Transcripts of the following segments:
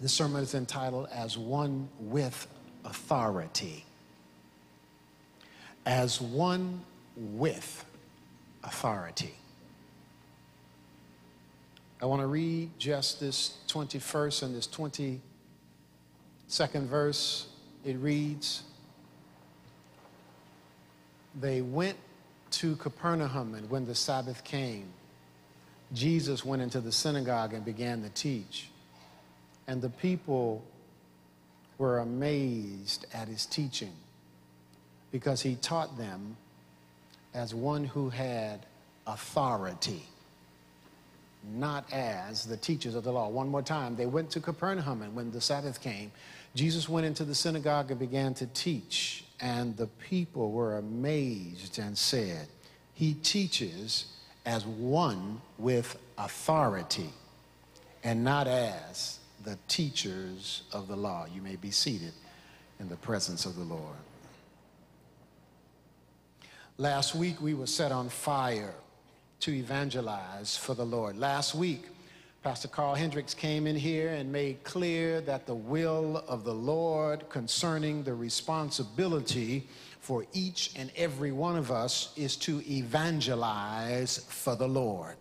This sermon is entitled As One with Authority. As one with authority. I want to read just this 21st and this 22nd verse. It reads, they went to Capernaum, and when the Sabbath came, Jesus went into the synagogue and began to teach. And the people were amazed at his teaching, because he taught them as one who had authority, not as the teachers of the law. One more time. They went to Capernaum, and when the Sabbath came, Jesus went into the synagogue and began to teach. And the people were amazed and said, he teaches as one with authority, and not as the teachers of the law. You may be seated in the presence of the Lord. Last week, we were set on fire to evangelize for the Lord. Last week, Pastor Carl Hendricks came in here and made clear that the will of the Lord concerning the responsibility for each and every one of us is to evangelize for the Lord.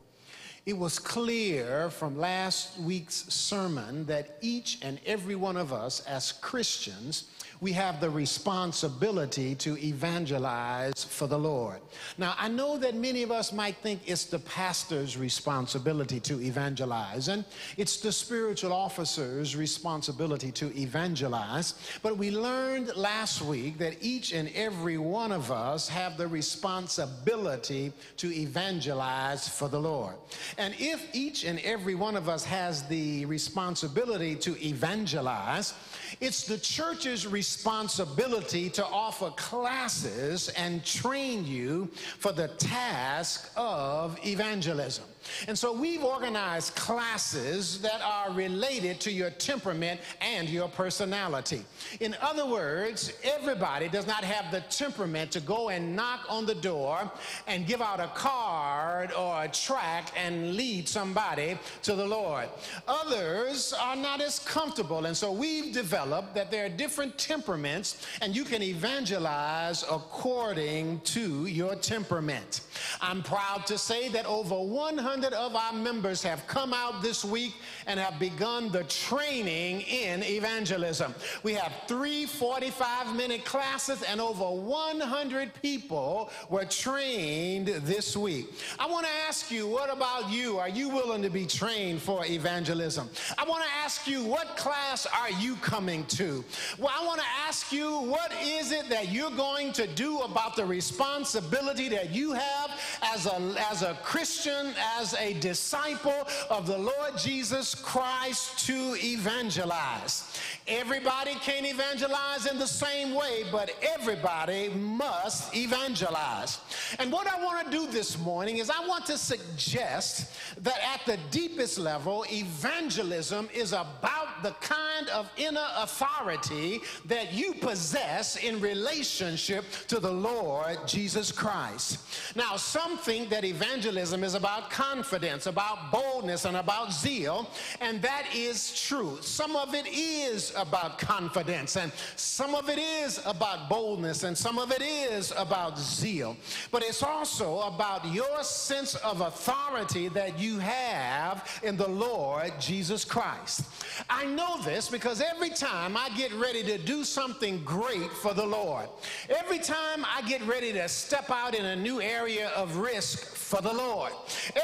It was clear from last week's sermon that each and every one of us as Christians, we have the responsibility to evangelize for the Lord. Now, I know that many of us might think it's the pastor's responsibility to evangelize, and it's the spiritual officer's responsibility to evangelize, but we learned last week that each and every one of us have the responsibility to evangelize for the Lord. And if each and every one of us has the responsibility to evangelize, it's the church's responsibility to offer classes and train you for the task of evangelism. And so we've organized classes that are related to your temperament and your personality. In other words, everybody does not have the temperament to go and knock on the door and give out a card or a tract and lead somebody to the Lord. Others are not as comfortable, and so we've developed that there are different temperaments, and you can evangelize according to your temperament. I'm proud to say that over 100 of our members have come out this week and have begun the training in evangelism. We have 3 45-minute classes, and over 100 people were trained this week. I want to ask you, what about you? Are you willing to be trained for evangelism? I want to ask you, what class are you coming to? Well, I want to ask you, what is it that you're going to do about the responsibility that you have as a Christian, as a disciple of the Lord Jesus Christ, to evangelize? Everybody can't evangelize in the same way, but everybody must evangelize. And what I want to do this morning is I want to suggest that at the deepest level, evangelism is about the kind of inner authority that you possess in relationship to the Lord Jesus Christ. Now, some think that evangelism is about confidence, about boldness, and about zeal, and that is true. Some of it is about confidence, and some of it is about boldness, and some of it is about zeal. But it's also about your sense of authority that you have in the Lord Jesus Christ. I know this because every time I get ready to do something great for the Lord, every time I get ready to step out in a new area of risk for the Lord,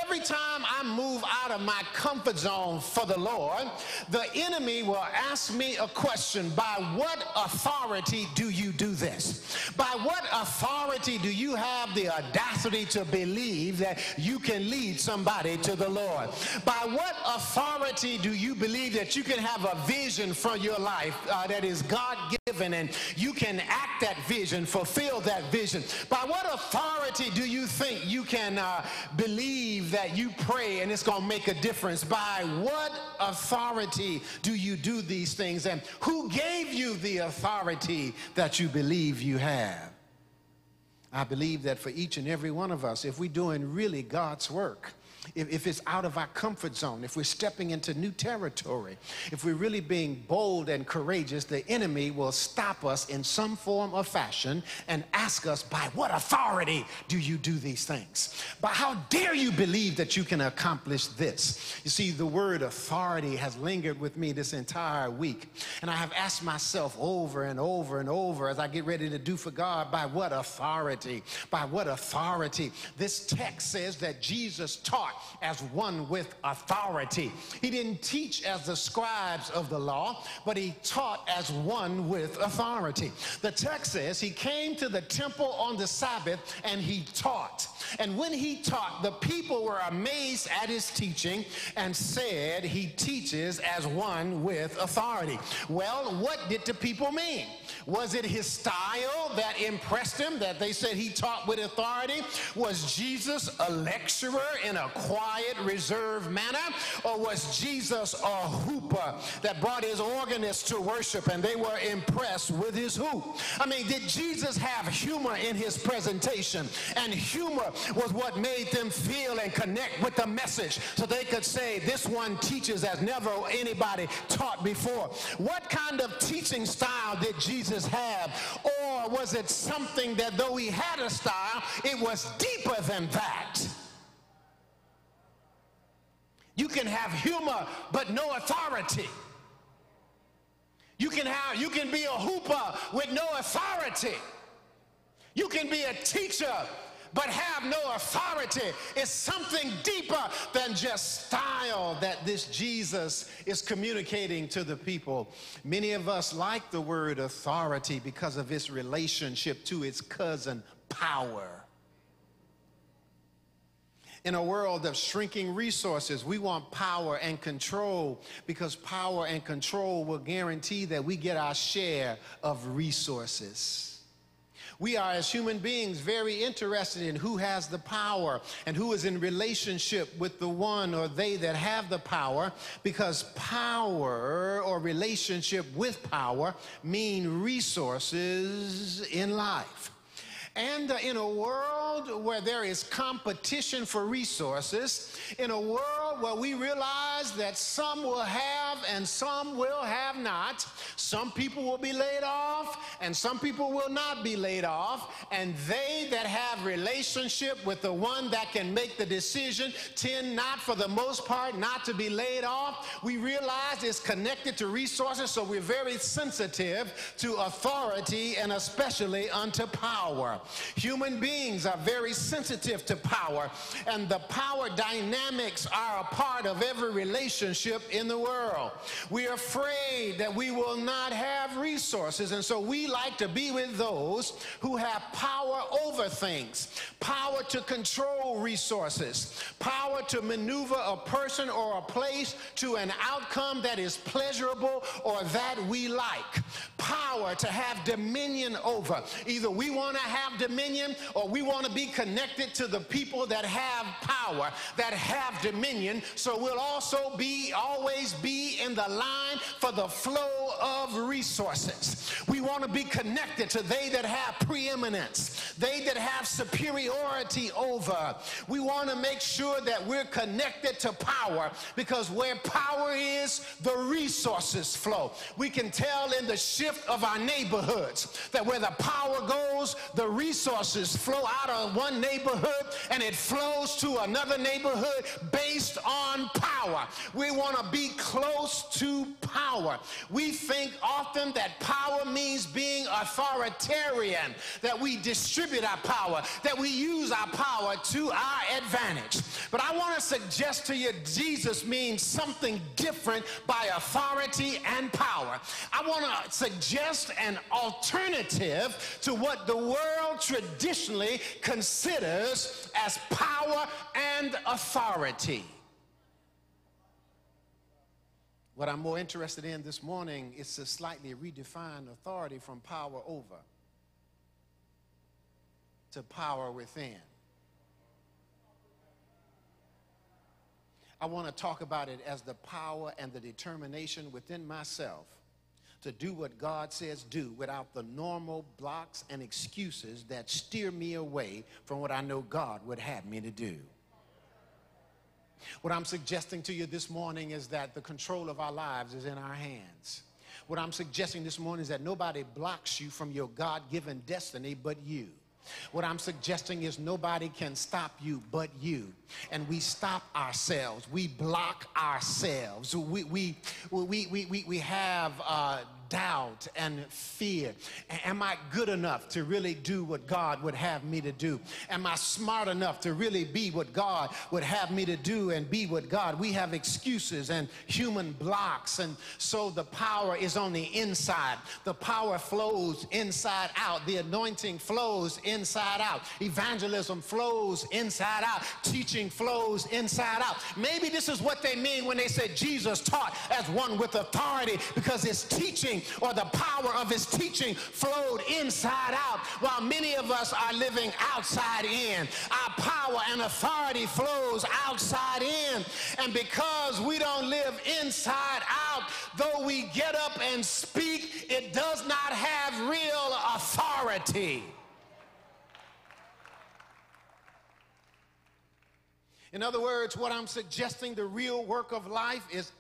every time I move out of my comfort zone for the Lord, the enemy will ask me a question: by what authority do you do this? By what authority do you have the audacity to believe that you can lead somebody to the Lord? By what authority do you believe that you can have a vision for your life that is God-given, and you can act that vision, fulfill that vision? By what authority do you think you can believe that you pray and it's going to make a difference? By what authority do you do these things, and who gave you the authority that you believe you have? I believe that for each and every one of us, if we're doing really God's work, if it's out of our comfort zone, if we're stepping into new territory, if we're really being bold and courageous, the enemy will stop us in some form or fashion and ask us, by what authority do you do these things? By how dare you believe that you can accomplish this? You see, the word authority has lingered with me this entire week, and I have asked myself over and over and over as I get ready to do for God, by what authority? By what authority? This text says that Jesus taught as one with authority. He didn't teach as the scribes of the law, but he taught as one with authority. The text says he came to the temple on the Sabbath and he taught. And when he taught, the people were amazed at his teaching and said he teaches as one with authority. Well, what did the people mean? Was it his style that impressed him, that they said he taught with authority? Was Jesus a lecturer in a quiet, reserved manner? Or was Jesus a hooper that brought his organist to worship and they were impressed with his hoop? I mean, did Jesus have humor in his presentation? And humor was what made them feel and connect with the message, so they could say, this one teaches as never anybody taught before. What kind of teaching style did Jesus have? Or was it something that though he had a style, it was deeper than that? You can have humor but no authority. You can be a hooper with no authority. You can be a teacher but have no authority. It's something deeper than just style that this Jesus is communicating to the people. Many of us like the word authority because of its relationship to its cousin, power. In a world of shrinking resources, we want power and control, because power and control will guarantee that we get our share of resources. We are, as human beings, very interested in who has the power and who is in relationship with the one or they that have the power, because power or relationship with power mean resources in life. And in a world where there is competition for resources, in a world where we realize that some will have and some will have not, some people will be laid off and some people will not be laid off, and they that have relationship with the one that can make the decision tend not, for the most part, not to be laid off. We realize it's connected to resources, so we're very sensitive to authority and especially unto power. Human beings are very sensitive to power, and the power dynamics are a part of every relationship in the world. We are afraid that we will not have resources, and so we like to be with those who have power over things, power to control resources, power to maneuver a person or a place to an outcome that is pleasurable or that we like, power to have dominion over. Either we want to have dominion or we want to be connected to the people that have power, that have dominion, so we'll also always be in the line for the flow of resources. We want to be connected to they that have preeminence, they that have superiority over. We want to make sure that we're connected to power, because where power is, the resources flow. We can tell in the shift of our neighborhoods that where the power goes, the resources flow out of one neighborhood and it flows to another neighborhood based on power. We want to be close to power. We think often that power means being authoritarian, that we distribute our power, that we use our power to our advantage. But I want to suggest to you, Jesus means something different by authority and power. I want to suggest an alternative to what the world traditionally considers as power and authority. What I'm more interested in this morning is to slightly redefine authority from power over to power within. I want to talk about it as the power and the determination within myself to do what God says do without the normal blocks and excuses that steer me away from what I know God would have me to do. What I'm suggesting to you this morning is that the control of our lives is in our hands. What I'm suggesting this morning is that nobody blocks you from your God-given destiny but you. What I'm suggesting is nobody can stop you but you. And we stop ourselves. We block ourselves. We have doubt and fear. Am I good enough to really do what God would have me to do? Am I smart enough to really be what God would have me to do and be what God? We have excuses and human blocks, and so the power is on the inside. The power flows inside out. The anointing flows inside out. Evangelism flows inside out. Teaching flows inside out. Maybe this is what they mean when they said Jesus taught as one with authority, because his teaching or the power of his teaching flowed inside out, while many of us are living outside in. Our power and authority flows outside in, and because we don't live inside out, though we get up and speak, it does not have real authority. In other words, what I'm suggesting, the real work of life is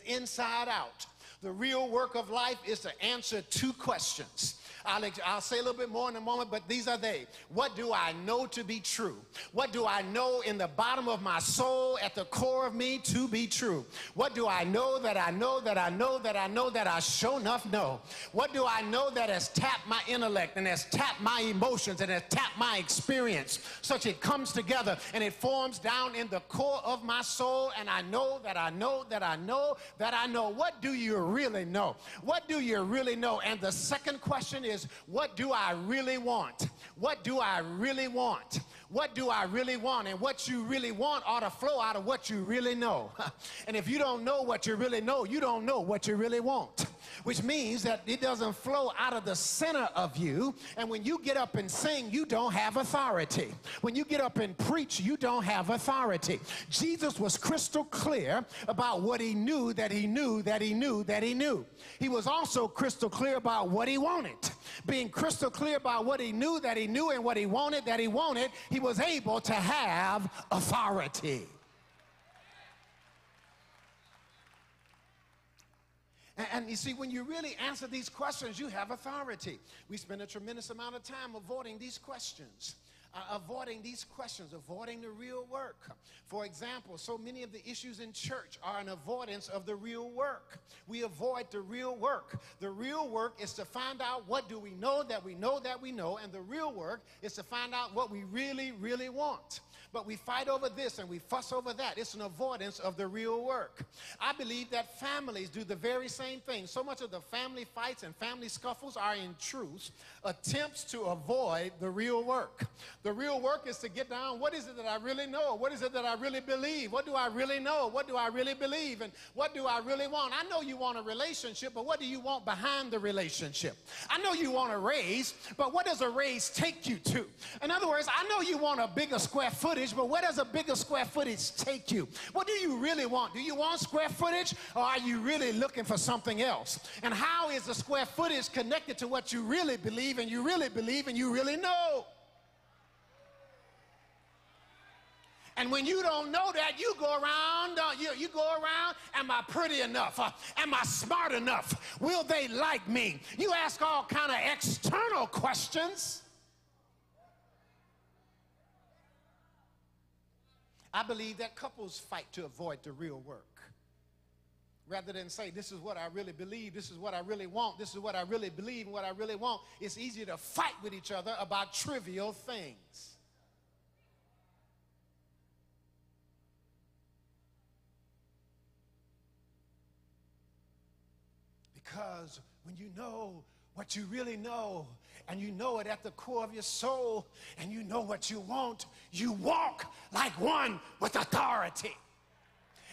inside out. The real work of life is to answer two questions. I'll say a little bit more in a moment, but these are they. What do I know to be true? What do I know in the bottom of my soul, at the core of me, to be true? What do I know that I know that I know that I know that I sure enough know? What do I know that has tapped my intellect and has tapped my emotions and has tapped my experience, such it comes together and it forms down in the core of my soul, and I know that I know that I know that I know? What do you really know? What do you really know? And the second question is, what do I really want? What do I really want? What do I really want? And what you really want ought to flow out of what you really know. And if you don't know what you really know, you don't know what you really want, which means that it doesn't flow out of the center of you. And when you get up and sing, you don't have authority. When you get up and preach, you don't have authority. Jesus was crystal clear about what he knew that he knew that he knew that he knew. He was also crystal clear about what he wanted. Being crystal clear about what he knew that he knew and what he wanted that he wanted, he was able to have authority. And you see, when you really answer these questions, you have authority. We spend a tremendous amount of time avoiding these questions. Avoiding the real work. For example, so many of the issues in church are an avoidance of the real work. We avoid the real work. The real work is to find out what do we know that we know that we know, and the real work is to find out what we really, really want. But we fight over this and we fuss over that. It's an avoidance of the real work. I believe that families do the very same thing. So much of the family fights and family scuffles are, in truth, attempts to avoid the real work. The real work is to get down, what is it that I really know? What is it that I really believe? What do I really know? What do I really believe? And what do I really want? I know you want a relationship, but what do you want behind the relationship? I know you want a raise, but what does a raise take you to? In other words, I know you want a bigger square footage, but where does a bigger square footage take you? What do you really want? Do you want square footage, or are you really looking for something else? And how is the square footage connected to what you really believe and you really believe and you really know? And when you don't know that, you go around, am I pretty enough? Am I smart enough? Will they like me? You ask all kind of external questions. I believe that couples fight to avoid the real work. Rather than say, this is what I really believe, this is what I really want, this is what I really believe and what I really want, it's easier to fight with each other about trivial things. Because when you know what you really know, and you know it at the core of your soul, and you know what you want, you walk like one with authority.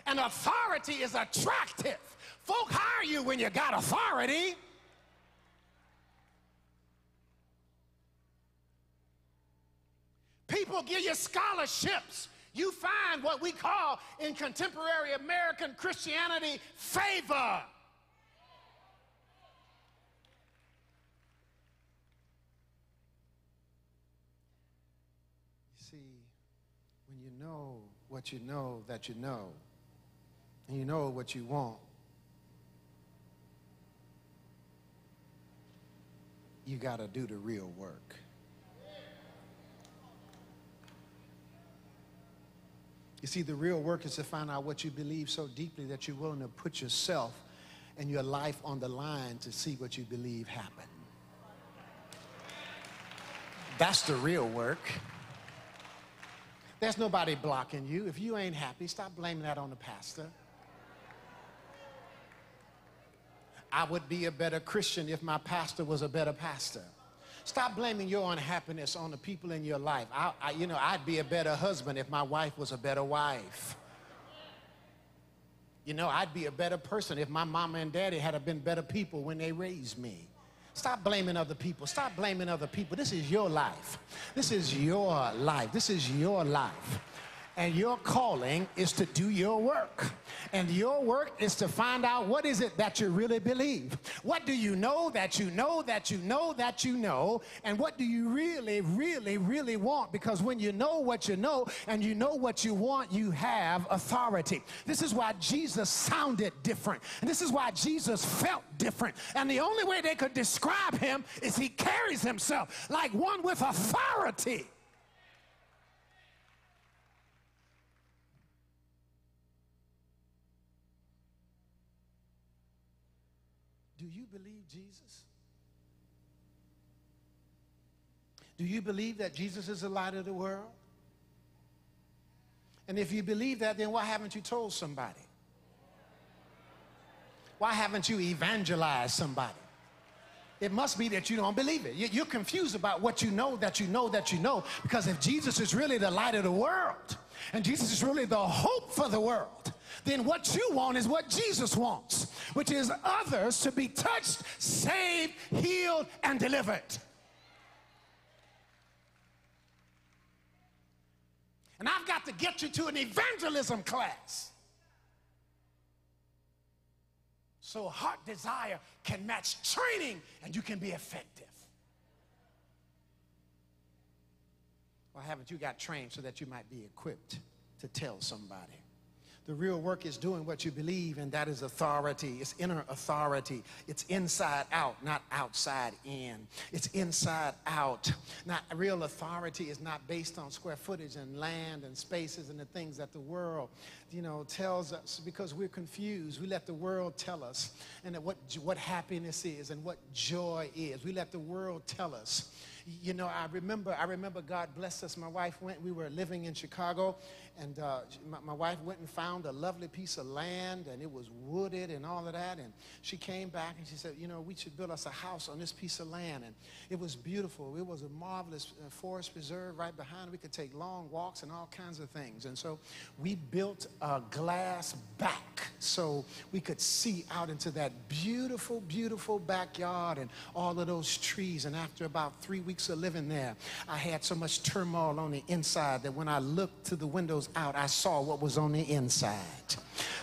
And authority is attractive. Folk hire you when you got authority. People give you scholarships. You find what we call in contemporary American Christianity favor. You see, when you know what you know that you know, and you know what you want, you got to do the real work. You see, the real work is to find out what you believe so deeply that you're willing to put yourself and your life on the line to see what you believe happen. That's the real work. There's nobody blocking you. If you ain't happy, stop blaming that on the pastor. I would be a better Christian if my pastor was a better pastor. Stop blaming your unhappiness on the people in your life. I'd be a better husband if my wife was a better wife. I'd be a better person if my mama and daddy had been better people when they raised me. Stop blaming other people. Stop blaming other people. This is your life. This is your life. This is your life. And your calling is to do your work. And your work is to find out what is it that you really believe. What do you know that you know that you know that you know? And what do you really, really, really want? Because when you know what you know and you know what you want, you have authority. This is why Jesus sounded different. And this is why Jesus felt different. And the only way they could describe him is he carries himself like one with authority. Do you believe Jesus? Do you believe that Jesus is the light of the world? And if you believe that, then why haven't you told somebody? Why haven't you evangelized somebody? It must be that you don't believe it. You're confused about what you know that you know that you know, because if Jesus is really the light of the world and Jesus is really the hope for the world, then what you want is what Jesus wants, which is others to be touched, saved, healed, and delivered. And I've got to get you to an evangelism class so heart desire can match training and you can be effective. Why haven't you got trained so that you might be equipped to tell somebody? The real work is doing what you believe, and that is authority. It's inner authority. It's inside out, not outside in. It's inside out. Now, real authority is not based on square footage and land and spaces and the things that the world, tells us, because we're confused. We let the world tell us and what happiness is and what joy is. We let the world tell us. I remember God blessed us. My wife we were living in Chicago, and my wife went and found a lovely piece of land, and it was wooded and all of that, and she came back and she said, we should build us a house on this piece of land, and it was beautiful. It was a marvelous forest preserve right behind it. We could take long walks and all kinds of things, and so we built a glass back so we could see out into that beautiful, beautiful backyard and all of those trees. And after about 3 weeks of living there, I had so much turmoil on the inside that when I looked to the windows out, I saw what was on the inside.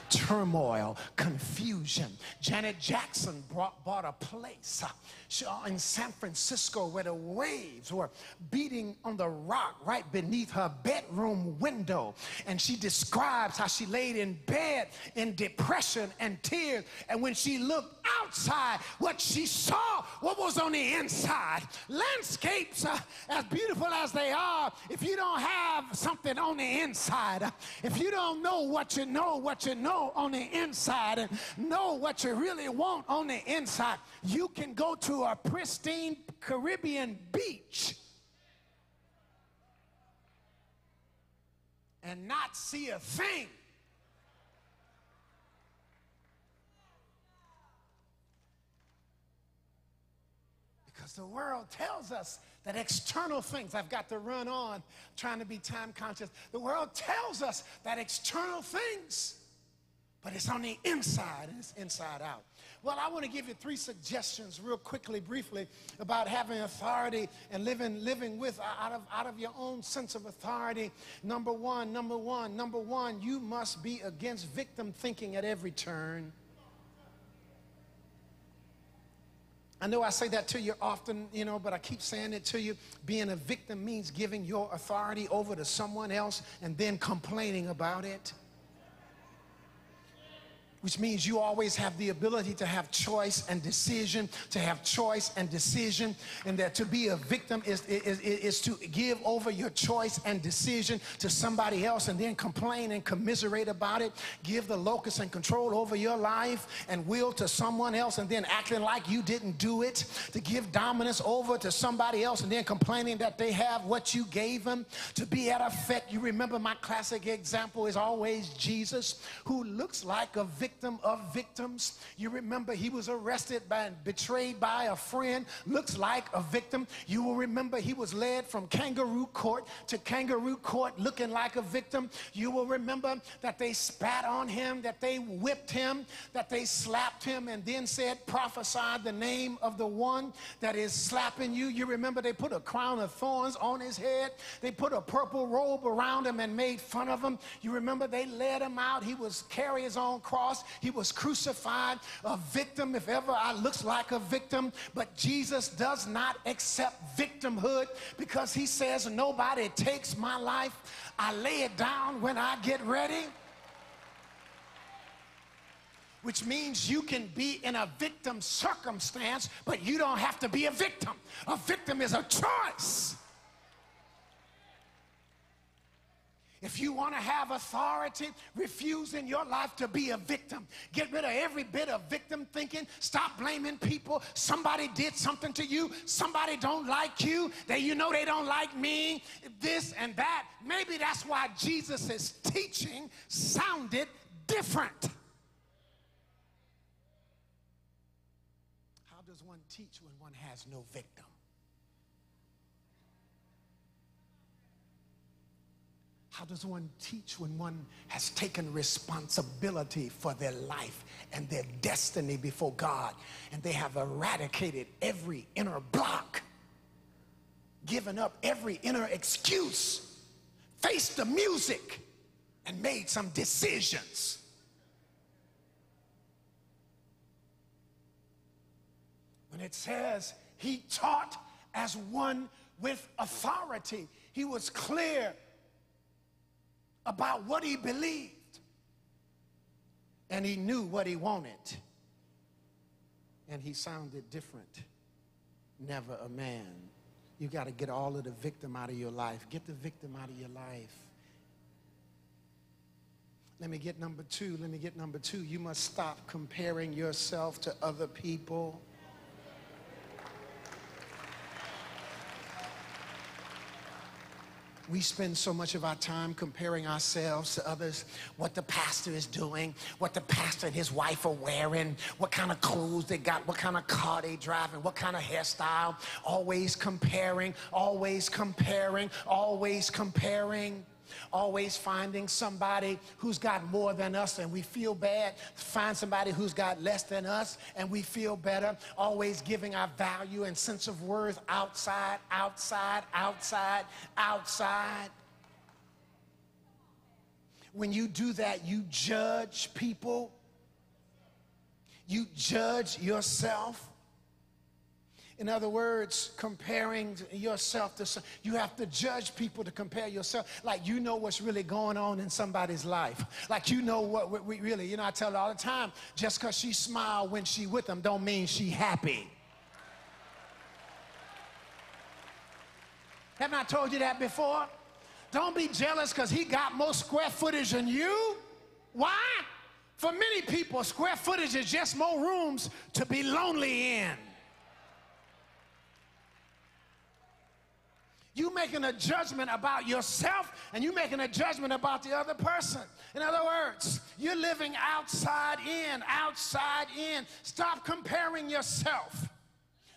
Turmoil, confusion. Janet Jackson bought a place in San Francisco where the waves were beating on the rock right beneath her bedroom window. And she describes how she laid in bed in depression and tears. And when she looked outside, what she saw, what was on the inside. Landscapes, as beautiful as they are, if you don't have something on the inside, if you don't know what you know on the inside and know what you really want on the inside, you can go to a pristine Caribbean beach and not see a thing. Because the world tells us that external things, I've got to run on trying to be time conscious. The world tells us that external things, but it's on the inside, and it's inside out. Well, I want to give you 3 suggestions real quickly, briefly, about having authority and living with out of your own sense of authority. Number one, you must be against victim thinking at every turn. I know I say that to you often, but I keep saying it to you. Being a victim means giving your authority over to someone else and then complaining about it. Which means you always have the ability to have choice and decision, and that to be a victim is to give over your choice and decision to somebody else and then complain and commiserate about it. Give the locus and control over your life and will to someone else and then acting like you didn't do it. To give dominance over to somebody else and then complaining that they have what you gave them. To be at effect. You remember my classic example is always Jesus, who looks like a victim of victims. You remember he was arrested and betrayed by a friend, looks like a victim. You will remember he was led from kangaroo court to kangaroo court looking like a victim. You will remember that they spat on him, that they whipped him, that they slapped him and then said, prophesy the name of the one that is slapping you. You remember they put a crown of thorns on his head. They put a purple robe around him and made fun of him. You remember they led him out. He was carrying his own cross. He was crucified, a victim, if ever I looks like a victim. But Jesus does not accept victimhood because he says, nobody takes my life. I lay it down when I get ready. Which means you can be in a victim circumstance, but you don't have to be a victim. A victim is a choice. If you want to have authority, refuse in your life to be a victim. Get rid of every bit of victim thinking. Stop blaming people. Somebody did something to you. Somebody don't like you. They don't like me. This and that. Maybe that's why Jesus' teaching sounded different. How does one teach when one has no victim? How does one teach when one has taken responsibility for their life and their destiny before God, and they have eradicated every inner block, given up every inner excuse, faced the music, and made some decisions? When it says he taught as one with authority, he was clear about what he believed, and he knew what he wanted, and he sounded different. Never a man. You got to get all of the victim out of your life. Get the victim out of your life. Let me get number two. You must stop comparing yourself to other people. We spend so much of our time comparing ourselves to others, what the pastor is doing, what the pastor and his wife are wearing, what kind of clothes they got, what kind of car they driving, what kind of hairstyle. Always comparing, always comparing, always comparing. Always finding somebody who's got more than us and we feel bad. Find somebody who's got less than us and we feel better. Always giving our value and sense of worth outside, outside, outside, outside. When you do that, you judge people. You judge yourself. In other words, comparing yourself to, you have to judge people to compare yourself. Like you know what's really going on in somebody's life. Like you know what we really, I tell her all the time, just because she smiled when she with them don't mean she happy. Haven't I told you that before? Don't be jealous because he got more square footage than you. Why? For many people, square footage is just more rooms to be lonely in. You making a judgment about yourself and you making a judgment about the other person. In other words, you're living outside in, outside in. Stop comparing yourself.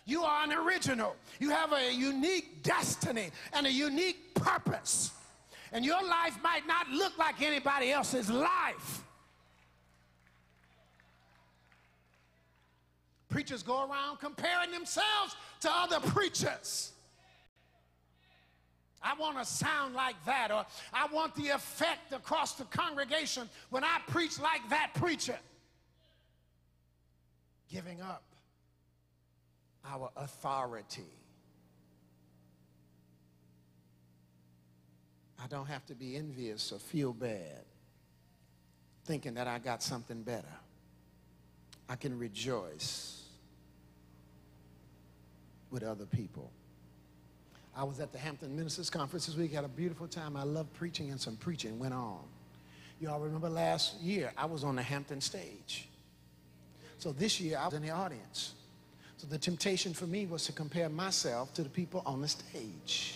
You are an original. You have a unique destiny and a unique purpose. And your life might not look like anybody else's life. Preachers go around comparing themselves to other preachers. I want to sound like that, or I want the effect across the congregation when I preach like that preacher. Giving up our authority. I don't have to be envious or feel bad thinking that I got something better. I can rejoice with other people. I was at the Hampton Ministers Conference this week, had a beautiful time. I love preaching, and some preaching went on. You all remember last year, I was on the Hampton stage. So this year, I was in the audience. So the temptation for me was to compare myself to the people on the stage,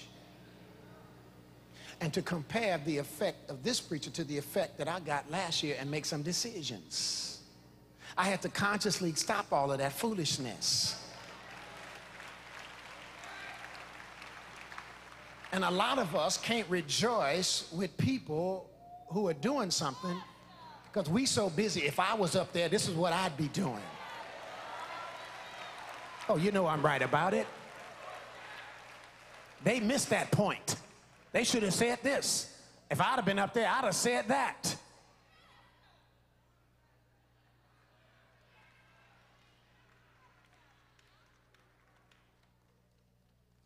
and to compare the effect of this preacher to the effect that I got last year and make some decisions. I had to consciously stop all of that foolishness. And a lot of us can't rejoice with people who are doing something because we so busy. If I was up there, this is what I'd be doing. Oh, you know I'm right about it. They missed that point. They should have said this. If I'd have been up there, I'd have said that.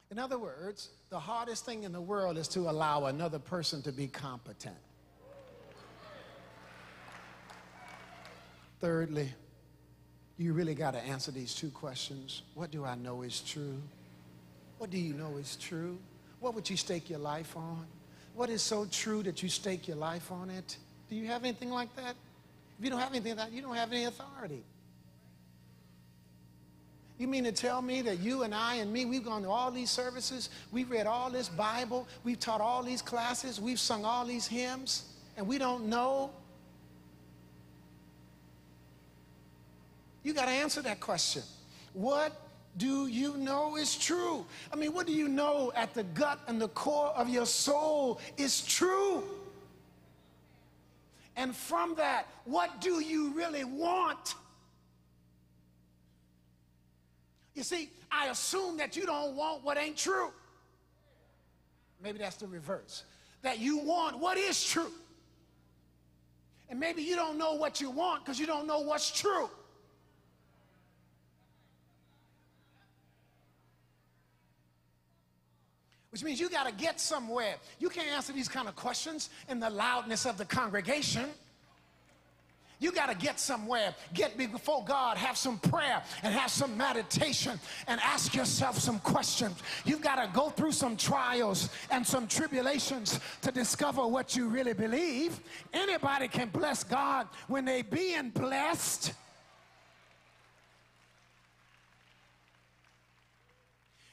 In other words, the hardest thing in the world is to allow another person to be competent. Thirdly, you really got to answer these two questions. What do I know is true? What do you know is true? What would you stake your life on? What is so true that you stake your life on it? Do you have anything like that? If you don't have anything like that, you don't have any authority. You mean to tell me that you and I and me, we've gone to all these services, we've read all this Bible, we've taught all these classes, we've sung all these hymns, and we don't know? You got to answer that question. What do you know is true? I mean, what do you know at the gut and the core of your soul is true? And from that, what do you really want? You see, I assume that you don't want what ain't true. Maybe that's the reverse. That you want what is true. And maybe you don't know what you want because you don't know what's true. Which means you got to get somewhere. You can't answer these kind of questions in the loudness of the congregation. You got to get somewhere, get before God, have some prayer and have some meditation and ask yourself some questions. You've got to go through some trials and some tribulations to discover what you really believe. Anybody can bless God when they being blessed.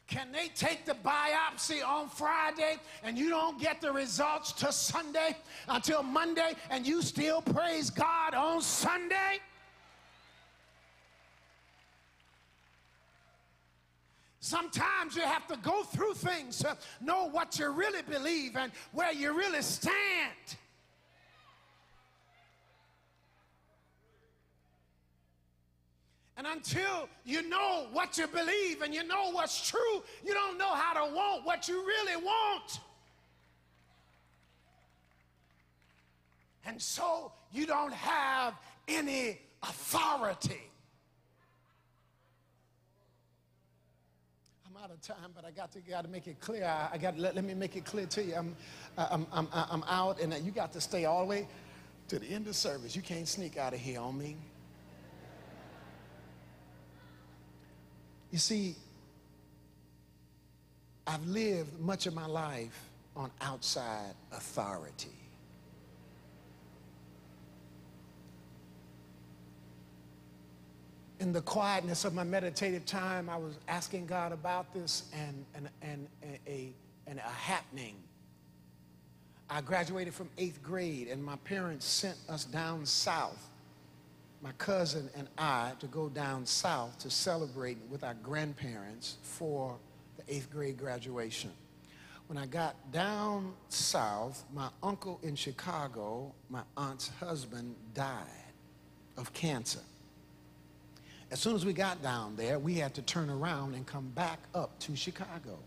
Can they take the biopsy on Friday and you don't get the results till Sunday, until Monday, and you still praise God on Sunday? Sometimes you have to go through things to know what you really believe and where you really stand. And until you know what you believe and you know what's true, you don't know how to want what you really want. And so you don't have any authority. I'm out of time, but I got to make it clear. Let me make it clear to you. I'm out, and you got to stay all the way to the end of service. You can't sneak out of here on me. You see, I've lived much of my life on outside authority. In the quietness of my meditative time, I was asking God about this, and a happening. I graduated from 8th grade, and my parents sent us down south, my cousin and I, to go down south to celebrate with our grandparents for the 8th grade graduation. When I got down south, my uncle in Chicago, my aunt's husband, died of cancer. As soon as we got down there, we had to turn around and come back up to Chicago.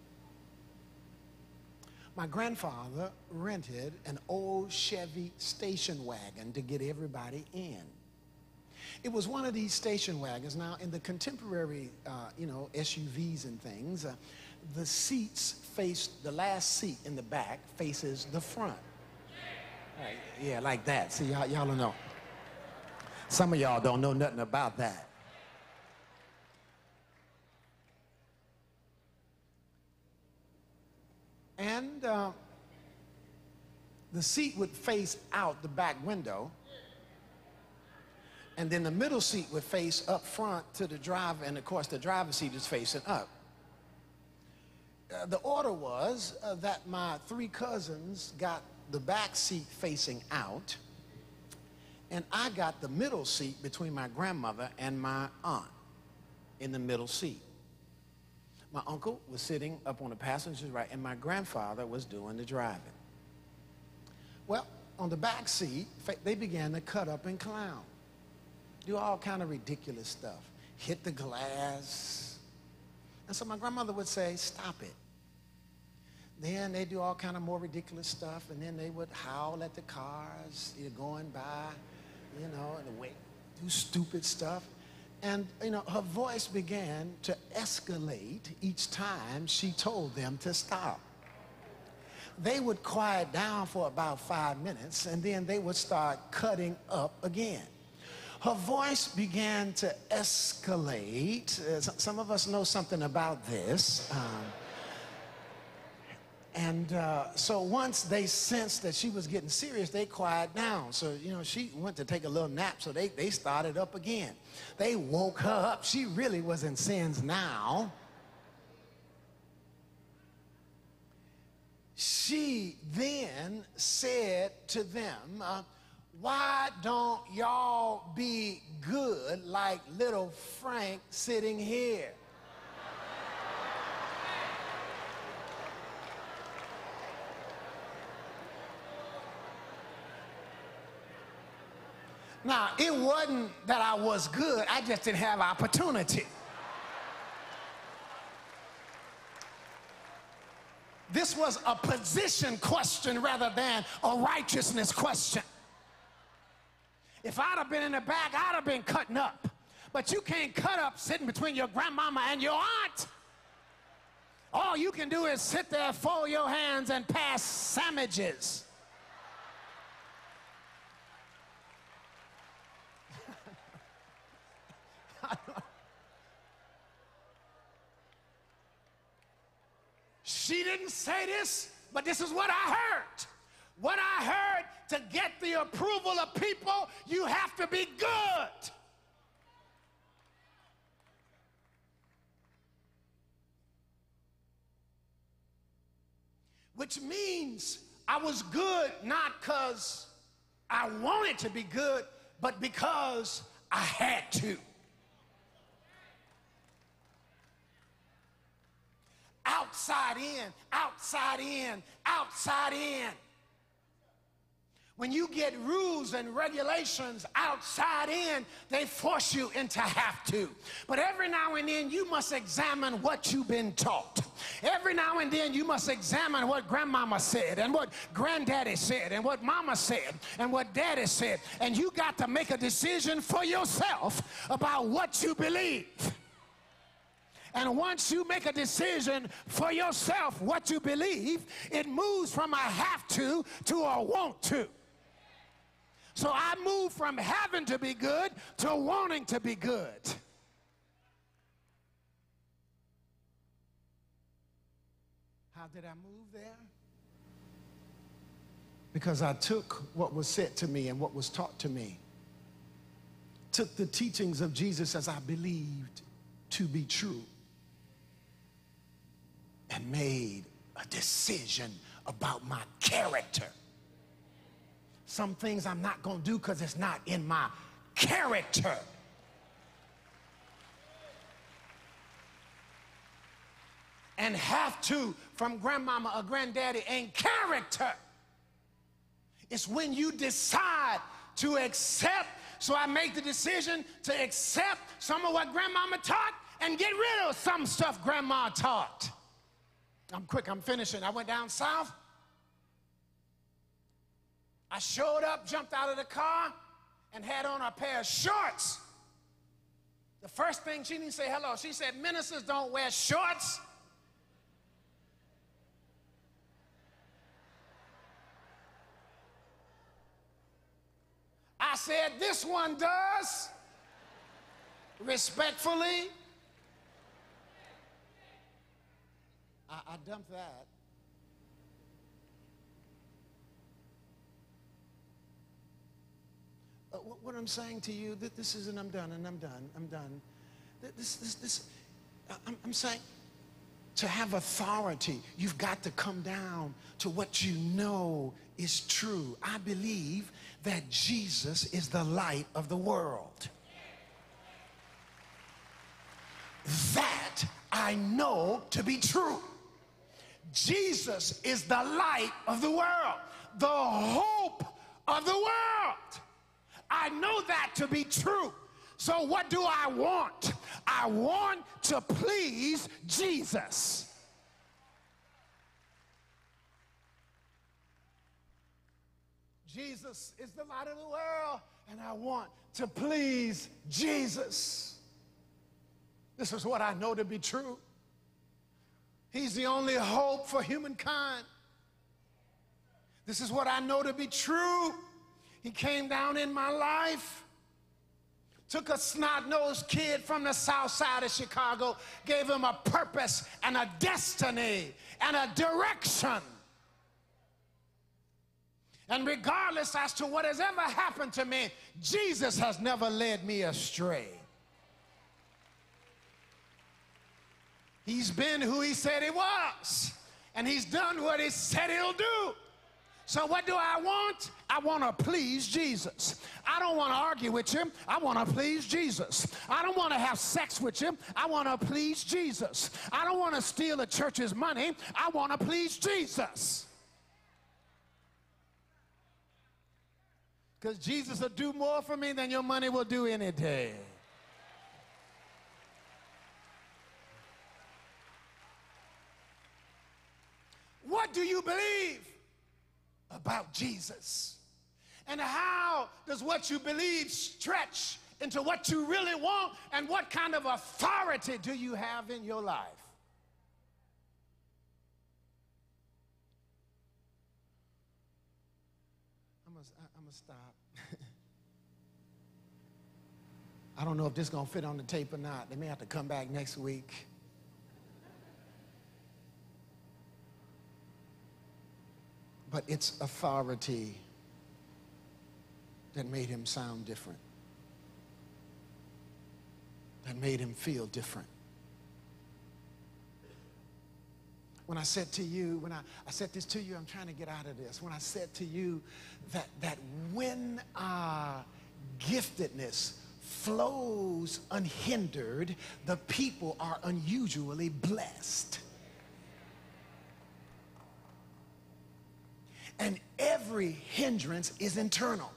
My grandfather rented an old Chevy station wagon to get everybody in. It was one of these station wagons. Now, in the contemporary, SUVs and things, the seats face, the last seat in the back faces the front. Right, yeah, like that. See, y'all don't know. Some of y'all don't know nothing about that. And the seat would face out the back window, and then the middle seat would face up front to the driver, and of course the driver's seat is facing up. The order was that my three cousins got the back seat facing out, and I got the middle seat between my grandmother and my aunt in the middle seat. My uncle was sitting up on the passenger's right, and my grandfather was doing the driving. Well, on the back seat, they began to cut up and clown, do all kind of ridiculous stuff, hit the glass. And so my grandmother would say, "Stop it." Then they do all kind of more ridiculous stuff, and then they would howl at the cars going by, and do stupid stuff. And, her voice began to escalate each time she told them to stop. They would quiet down for about 5 minutes, and then they would start cutting up again. Her voice began to escalate. Some of us know something about this. So once they sensed that she was getting serious, they quieted down. So, she went to take a little nap, so they started up again. They woke her up. She really was in sins now. She then said to them, "Why don't y'all be good like little Frank sitting here?" Now, it wasn't that I was good, I just didn't have opportunity. This was a position question rather than a righteousness question. If I'd have been in the back, I'd have been cutting up. But you can't cut up sitting between your grandmama and your aunt. All you can do is sit there, fold your hands, and pass sandwiches. She didn't say this, but this is what I heard. What I heard, to get the approval of people, you have to be good. Which means I was good not because I wanted to be good, but because I had to. Outside in, outside in, outside in. When you get rules and regulations outside in, they force you into have to. But every now and then you must examine what you've been taught. Every now and then you must examine what grandmama said and what granddaddy said and what mama said and what daddy said. And you got to make a decision for yourself about what you believe. And once you make a decision for yourself what you believe, it moves from a have to a want to. So I moved from having to be good to wanting to be good. How did I move there? Because I took what was said to me and what was taught to me, took the teachings of Jesus as I believed to be true, and made a decision about my character. Some things I'm not going to do because it's not in my character. And have to from grandmama or granddaddy ain't character. It's when you decide to accept. So I make the decision to accept some of what grandmama taught and get rid of some stuff grandma taught. I'm quick, I'm finishing. I went down south. I showed up, jumped out of the car, and had on a pair of shorts. The first thing, she didn't say hello. She said, ministers don't wear shorts. I said, this one does. Respectfully. I dumped that. What I'm saying to you, this is, and I'm done. I'm saying, to have authority, you've got to come down to what you know is true. I believe that Jesus is the light of the world. That I know to be true. Jesus is the light of the world, the hope of the world. I know that to be true. So what do I want? I want to please Jesus. Jesus is the light of the world, and I want to please Jesus. This is what I know to be true. He's the only hope for humankind. This is what I know to be true. He came down in my life, took a snot-nosed kid from the south side of Chicago, gave him a purpose and a destiny and a direction. And regardless as to what has ever happened to me, Jesus has never led me astray. He's been who he said he was, and he's done what he said he'll do. So what do I want? I want to please Jesus. I don't want to argue with him. I want to please Jesus. I don't want to have sex with him. I want to please Jesus. I don't want to steal the church's money. I want to please Jesus. Because Jesus will do more for me than your money will do any day. What do you believe about Jesus? And how does what you believe stretch into what you really want? And what kind of authority do you have in your life? I'm gonna stop. I don't know if this is gonna fit on the tape or not. They may have to come back next week. But it's authority that made him sound different, that made him feel different. When I said to you, when I said this to you, I'm trying to get out of this. When I said to you that when our giftedness flows unhindered, the people are unusually blessed. And every hindrance is internal.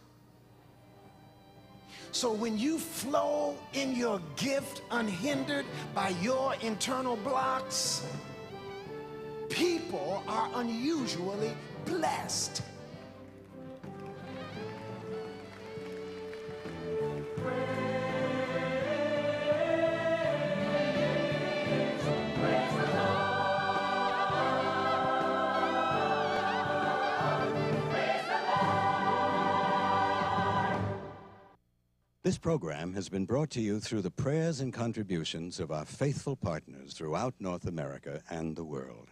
So when you flow in your gift unhindered by your internal blocks, people are unusually blessed. This program has been brought to you through the prayers and contributions of our faithful partners throughout North America and the world.